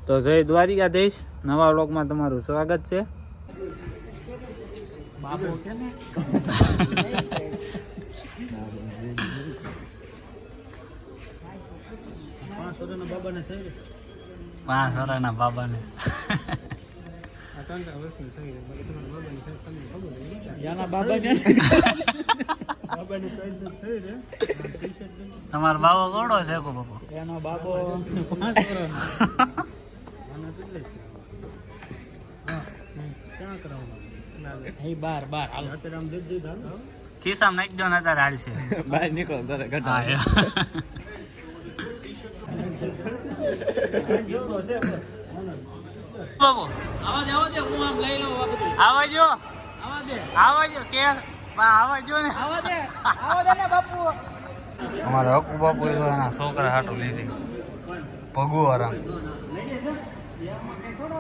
તો જય દ્વારિકાધીશ, નવા વ્લોગમાં તમારું સ્વાગત છે. બાબો કે ને 5 વર્ષના બાબાને તમારો બાબો કોડો છે કો બાપો? એનો બાબો 5 વર્ષનો. ખિસ્સામાં નાખી દો ને અત્યારે હાલશે. બહાર નીકળો તારે ઘટા બાબુ આવાજો કે આવાજો ને અમારા હકુ બાપુ એના છોકરા હાટું લીધી ભગવારામ.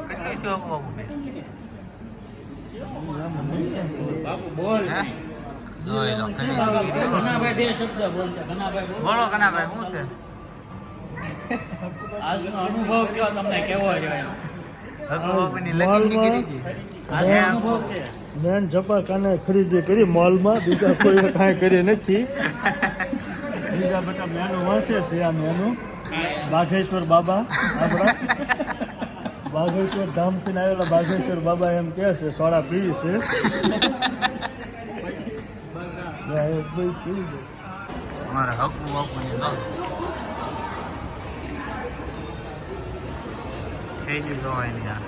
કેટલી છે હકુ બાપુ? બોલો કનાભાઈ શું છે અનુભવ કયો તમને? કેવો મેન જપા કાને ખરીદી કરી મોલમાં, બીજા કોઈ કાંઈ કરી નથી. બીજા બધા મેનુ વાંચે છે. આ મેનુ બાઘેશ્વર બાબા, આપણા બાઘેશ્વર ધામથી આવેલા બાઘેશ્વર બાબા એમ કહે છે સોડા પીવી છે. અમારા હકુ બાપુ થઈ ગયું જોવાય નહીં.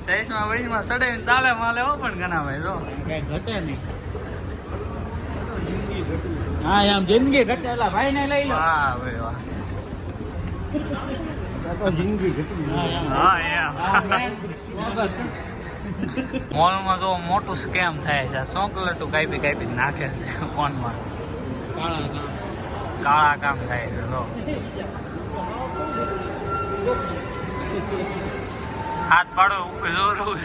સાઈઝમાં વળીમાં સડાવીને તાવે માલે હો, પણ ઘણા ભાઈ તો કઈ ઘટે નહીં. હા આમ જિંદગી ઘટે એલા ભાઈ ને લઈ લો. વાહ ભાઈ વાહ, જિંદગી ઘટી. મોલમાં તો મોટું સ્કેમ થાય છે. ચોકલેટો કાપી નાખે છે ફોનમાં. કાળા કામ થાય છે. હાથ પાડો ઉપર જોરું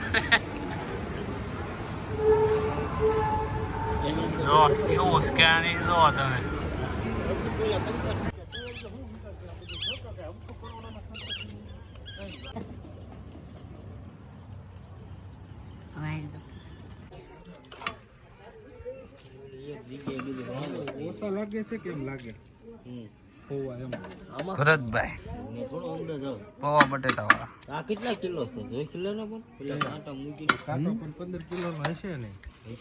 જો કેવું સ્કેન જો તમે. ઓછા લાગે છે કેમ લાગે? ભરતભાઈ પૌવા બટેટા વાળા. આ કેટલા કિલો છે? જોઈ કિલો ને પણ પેલા કાંટા મૂકી કાંટો પણ 15 કિલોનો હશે ને.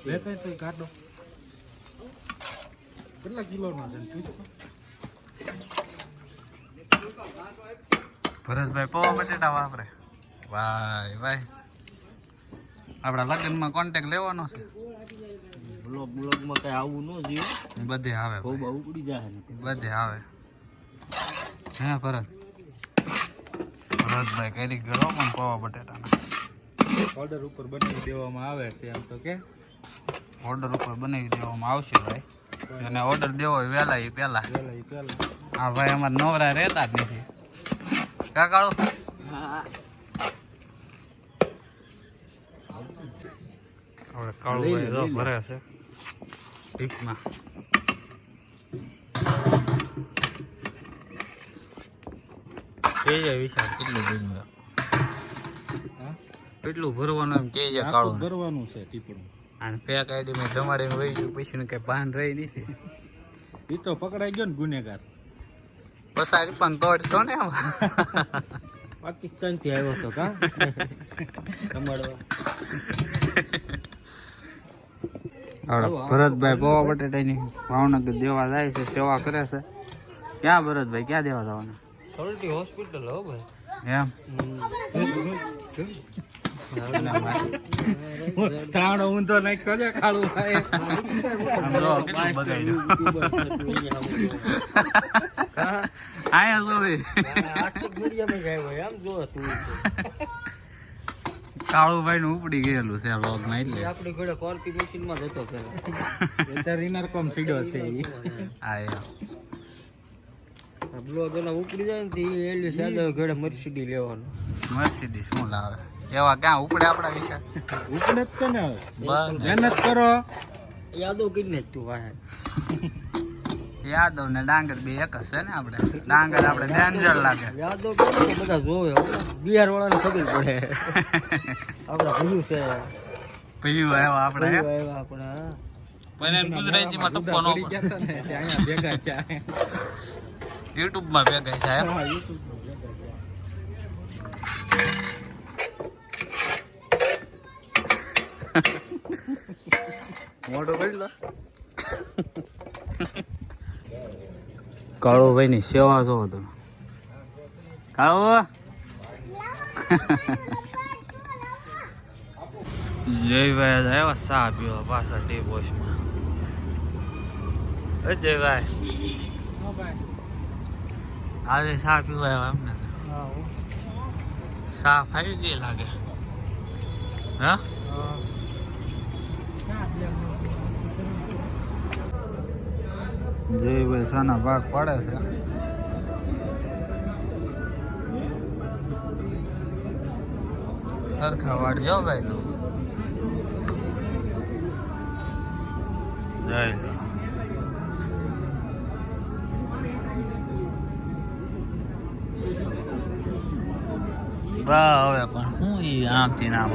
લેતા તો કાંટો કેટલા કિલોનો છે? ભરતભાઈ પૌવા બટેટા વાપરે. ભાઈ ભાઈ આપણા લગ્નમાં કોન્ટેક્ટ લેવાનો છે. બ્લોગમાં કઈ આવું ન જોઈએ. બધે આવે, ઉપડી જાય બધે આવે. હે ભરતભાઈ કઈ કરો પણ પૌવા બટેટાના ઓર્ડર ઉપર બનાવી દેવામાં આવે છે. એમ તો કે ઓર્ડર ઉપર બનાવી દેવામાં આવશે ભાઈ. અને ઓર્ડર દેવો હોય વહેલા એ પહેલા. હા ભાઈ અમારે નવરા રહેતા જ નથી. કાકાળો હવે કાળુભાઈ જો ભરે છે ટીપમાં. વિશાળ કેટલું ભરવાનું? કેટલું ભરવાનું એમ કે કાળું ભરવાનું છે ટીપણું. અને પેક આઈડી માં તમારે વહી ગયું પછી કઈ ભાન રહી નથી. એ તો પકડાઈ ગયો ને ગુનેગાર. પસારી પણ તોડ છો ને પાકિસ્તાન થી આવ્યો હતો કા ભરતભાઈ પૌવા બટેટાની ભાવનગર દેવા જાય છે, સેવા કરે છે. ક્યાં ભરતભાઈ ક્યાં દેવા જવાના? સોલ્ટી હોસ્પિટલ હો ભાઈ. એમ ત્રાણો ઊંધો નાખ્યો છે ખાડું થાય. કાળુભાઈ નું ઉપડી ગયેલું છે વ્લોગમાં. એટલે આપણી ઘોડે કોર્પી મશીન માં જતો પેલા. અત્યારે ઇનરકોમ સીડો છે. હા બ્લોગ એના ઉપડી જાય ને એલી સાદા ઘોડે મર્સિડી લેવાનું. મર્સિડીઝ શું લાવે એવા ક્યાં ઉપડે આપણા વિશે ઉપડે જ તો ને બસ મહેનત કરો યાદો કરીને જ તું વાહે યાદવ ને ડાંગર બે એક જ છે ને આપણે ડાંગર આપણે ડેન્જર લાગે યાદો કરીને બધા જોવે બિહાર વાળાને ખબર પડે આપણા ભૂલું છે પીયું આવ્યો આપણે હે? આવ્યા આપણા પણ એને ગુજરાતીમાં ટપ્પો નો યુટ્યુબ માં ભેગા છે એમ? મોટો કરી લો કાળો ભાઈ ની સેવા જોવો તમે કાળો જયભાઈ આવ્યા ચા પીવા પાછા ટી પોસ્ટમાં જયભાઈ આજે ચા પીવા આવ્યા એમને ચા ફાવી ગઈ લાગે હા જયભાઈ સાના ભાગ પાડે છે સરખા વાળજો ભાઈ તો જય બા હવે પણ હું ઈ આમથી નામ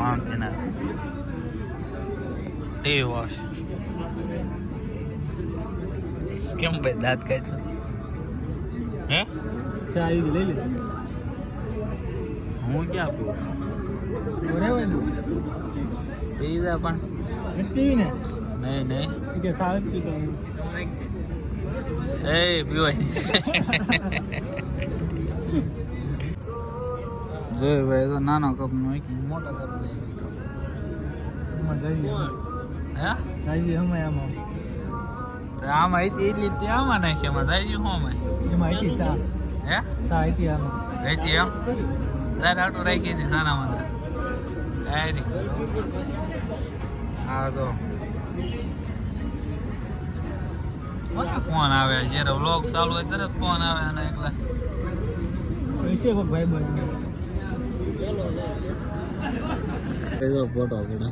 ટી વોશ કેમ ભાઈ દાંત કાઢો હે ચા આવી ગઈ લઈ લે હું ક્યાં પીવું બરાબર ને પીઝા પણ પીવી ને નહીં કે ચા પીતો એ પીવાય જોઈ ભાઈ તો નાનો કપ નો મોટો કપ લઈ લીધો એમાં જઈએ હે જઈએ અમે આમાં તો આમાં હતી એટલી જ આમાં નાખી એમાં જાય શું આમાં એમાં હતી ચા હે ચા હતી આમાં હતી એમ તારે આટલું રાખી હતી સાના મને હા જો ફોન આવે જ્યારે વ્લોગ ચાલુ હોય તરત ફોન આવે અને એકલા પૈસે કોક ભાઈ બની એનો ફોટો પડે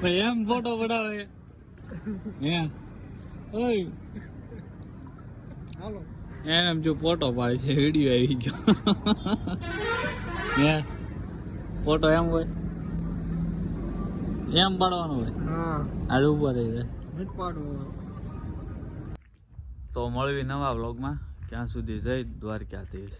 ભાઈ એમ ફોટો પડાવે હે ઓય હાલો એને જો ફોટો પાડે છે વિડીયો આવી ગયો હે ફોટો એમ હોય એમ પાડવાનો હોય હા આ ઉપર રહી જાય મત પાડો તો મળવી નવા વ્લોગમાં ક્યાં સુધી જય દ્વારકાધીશ.